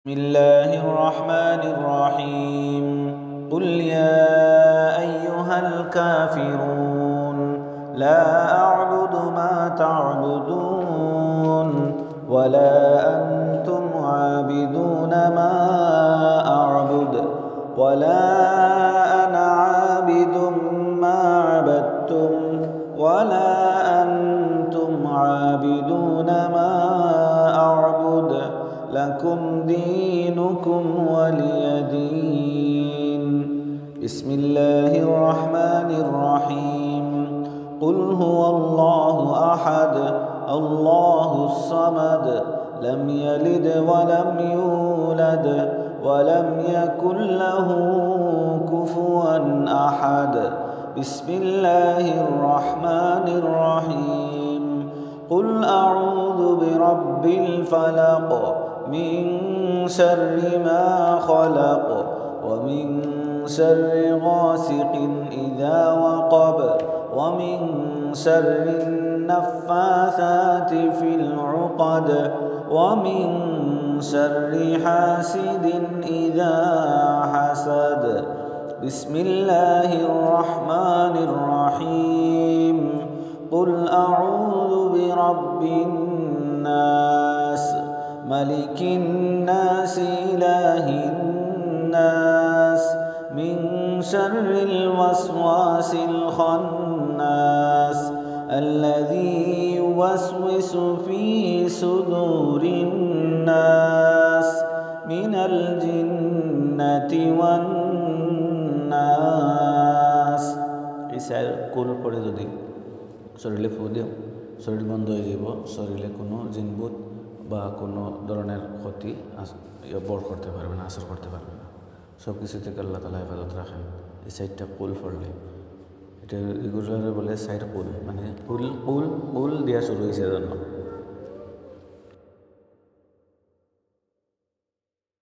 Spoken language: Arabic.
بسم الله الرحمن الرحيم قل يا أيها الكافرون لا أعبد ما تعبدون ولا أنتم عابدون ما أعبد ولا أنا عابد ما عبدتم ولا أنتم عابدون ما أعبد لكم دينكم ولي دين. بسم الله الرحمن الرحيم قل هو الله أحد الله الصمد لم يلد ولم يولد ولم يكن له كفوا أحد. بسم الله الرحمن الرحيم قل أعوذ برب الفلق من شر ما خلق ومن شر غاسق إذا وقب ومن شر النفاثات في العقد ومن شر حاسد إذا حسد. بسم الله الرحمن الرحيم قل أعوذ برب الناس ملك الناس إله الناس من شر الوسواس الخناس الذي يوسوس في صدور الناس من الجنة والناس. কুল পড়ে যদি শরীরে ফু দিও শরীর বন্ধ হয়ে যাব, শরীরে কোনো জিনবুত বা কোনো ধরনের ক্ষতি বড় করতে পারবে না, আসর করতে পারবে না। সব কিছু থেকে আল্লাহ তাআলা হেফাজত রাখেন এই সাইডটা কুল পড়লে। এটা এগুলো বলে সাইড কুল, মানে কুল কুল কুল দেওয়া শুরু হয়েছে জন্য